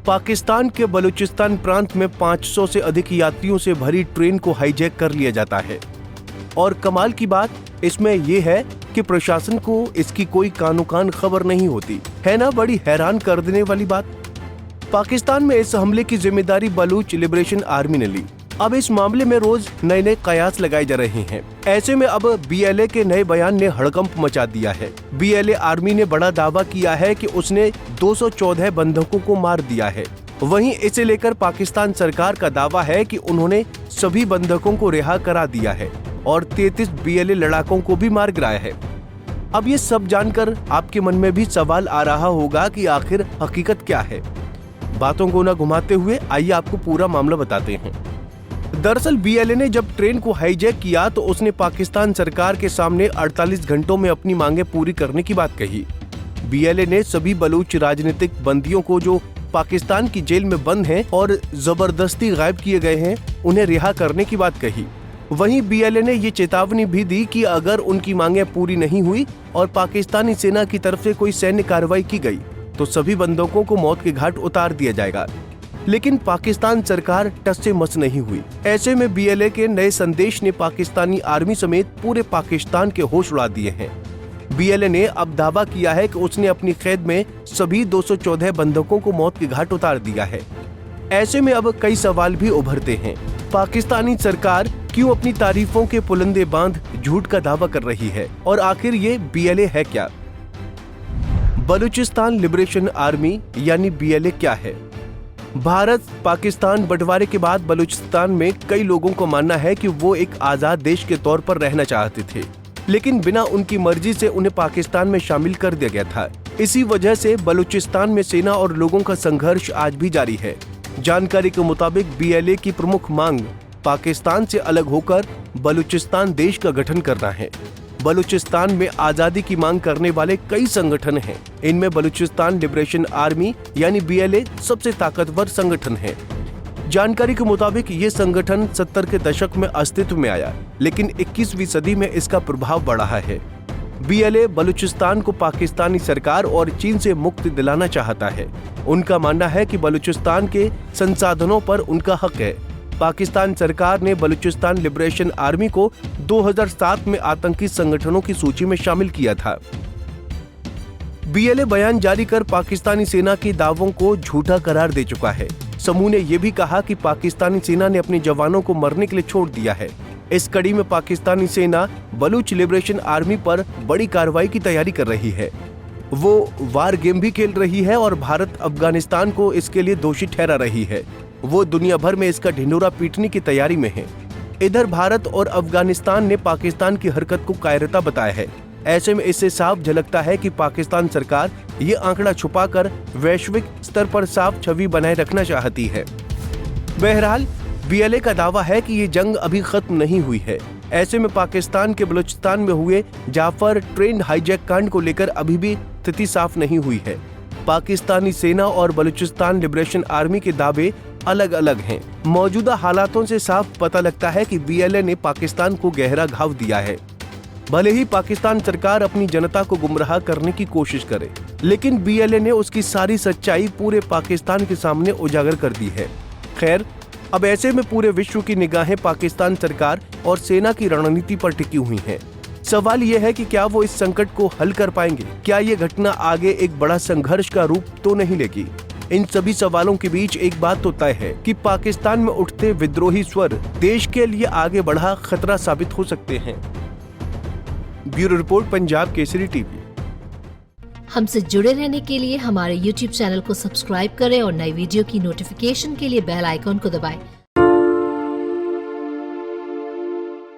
पाकिस्तान के बलूचिस्तान प्रांत में 500 से अधिक यात्रियों से भरी ट्रेन को हाईजैक कर लिया जाता है। और कमाल की बात इसमें यह है कि प्रशासन को इसकी कोई कानो कान खबर नहीं होती है ना। बड़ी हैरान कर देने वाली बात। पाकिस्तान में इस हमले की जिम्मेदारी बलूच लिबरेशन आर्मी ने ली। अब इस मामले में रोज नए नए कयास लगाए जा रहे हैं। ऐसे में अब बीएलए के नए बयान ने हड़कंप मचा दिया है। बीएलए आर्मी ने बड़ा दावा किया है कि उसने 214 बंधकों को मार दिया है। वहीं इसे लेकर पाकिस्तान सरकार का दावा है कि उन्होंने सभी बंधकों को रिहा करा दिया है और 33 बीएलए लड़ाकों को भी मार गिराया है। अब ये सब जानकर आपके मन में भी सवाल आ रहा होगा कि आखिर हकीकत क्या है। बातों को न घुमाते हुए आइए आपको पूरा मामला बताते हैं। दरअसल बीएलए ने जब ट्रेन को हाईजैक किया तो उसने पाकिस्तान सरकार के सामने 48 घंटों में अपनी मांगे पूरी करने की बात कही। बीएलए ने सभी बलूच राजनीतिक बंदियों को जो पाकिस्तान की जेल में बंद हैं और जबरदस्ती गायब किए गए हैं, उन्हें रिहा करने की बात कही। वहीं बीएलए ने ये चेतावनी भी दी कि अगर उनकी मांगे पूरी नहीं हुई और पाकिस्तानी सेना की तरफ से कोई सैन्य कार्रवाई की गई तो सभी बंधकों को मौत के घाट उतार दिया जाएगा। लेकिन पाकिस्तान सरकार टस से मस नहीं हुई। ऐसे में बीएलए के नए संदेश ने पाकिस्तानी आर्मी समेत पूरे पाकिस्तान के होश उड़ा दिए हैं। बीएलए ने अब दावा किया है कि उसने अपनी कैद में सभी 214 बंधकों को मौत के घाट उतार दिया है। ऐसे में अब कई सवाल भी उभरते हैं। पाकिस्तानी सरकार क्यों अपनी तारीफों के पुलंदे बांध झूठ का दावा कर रही है और आखिर ये बीएलए है क्या? बलूचिस्तान लिबरेशन आर्मी यानी बीएलए क्या है? भारत पाकिस्तान बंटवारे के बाद बलूचिस्तान में कई लोगों को मानना है कि वो एक आजाद देश के तौर पर रहना चाहते थे, लेकिन बिना उनकी मर्जी से उन्हें पाकिस्तान में शामिल कर दिया गया था। इसी वजह से बलूचिस्तान में सेना और लोगों का संघर्ष आज भी जारी है। जानकारी के मुताबिक बीएलए की प्रमुख मांग पाकिस्तान से अलग होकर बलूचिस्तान देश का गठन करना है। बलूचिस्तान में आजादी की मांग करने वाले कई संगठन हैं। इनमें बलूचिस्तान लिबरेशन आर्मी यानी बीएलए सबसे ताकतवर संगठन है। जानकारी के मुताबिक ये संगठन 70 के दशक में अस्तित्व में आया, लेकिन 21वीं सदी में इसका प्रभाव बढ़ा है। बीएलए बलूचिस्तान को पाकिस्तानी सरकार और चीन से मुक्ति दिलाना चाहता है। उनका मानना है कि बलूचिस्तान के संसाधनों पर उनका हक है। पाकिस्तान सरकार ने बलूचिस्तान लिबरेशन आर्मी को 2007 में आतंकी संगठनों की सूची में शामिल किया था। बीएलए बयान जारी कर पाकिस्तानी सेना के दावों को झूठा करार दे चुका है। समूह ने यह भी कहा कि पाकिस्तानी सेना ने अपने जवानों को मरने के लिए छोड़ दिया है। इस कड़ी में पाकिस्तानी सेना बलूच लिबरेशन आर्मी पर बड़ी कार्रवाई की तैयारी कर रही है। वो वार गेम भी खेल रही है और भारत अफगानिस्तान को इसके लिए दोषी ठहरा रही है। वो दुनिया भर में इसका ढिंढोरा पीटने की तैयारी में है। इधर भारत और अफगानिस्तान ने पाकिस्तान की हरकत को कायरता बताया है। ऐसे में इससे साफ झलकता है कि पाकिस्तान सरकार ये आंकड़ा छुपाकर वैश्विक स्तर पर साफ छवि बनाए रखना चाहती है। बहरहाल बीएलए का दावा है कि ये जंग अभी खत्म नहीं हुई है। ऐसे में पाकिस्तान के बलूचिस्तान में हुए जाफर ट्रेन हाईजैक कांड को लेकर अभी भी स्थिति साफ नहीं हुई है। पाकिस्तानी सेना और बलूचिस्तान लिबरेशन आर्मी के दावे अलग अलग हैं। मौजूदा हालातों से साफ पता लगता है कि बीएलए ने पाकिस्तान को गहरा घाव दिया है। भले ही पाकिस्तान सरकार अपनी जनता को गुमराह करने की कोशिश करे, लेकिन बीएलए ने उसकी सारी सच्चाई पूरे पाकिस्तान के सामने उजागर कर दी है। खैर, अब ऐसे में पूरे विश्व की निगाहें पाकिस्तान सरकार और सेना की रणनीति पर टिकी हुई हैं। सवाल यह है कि क्या वो इस संकट को हल कर पाएंगे? क्या ये घटना आगे एक बड़ा संघर्ष का रूप तो नहीं लेगी? इन सभी सवालों के बीच एक बात तो तय है कि पाकिस्तान में उठते विद्रोही स्वर देश के लिए आगे बढ़ा खतरा साबित हो सकते हैं। Bureau report, Punjab Kesari TV. हमसे जुड़े रहने के लिए हमारे YouTube चैनल को सब्सक्राइब करें और नई वीडियो की नोटिफिकेशन के लिए बेल आइकॉन को दबाएं।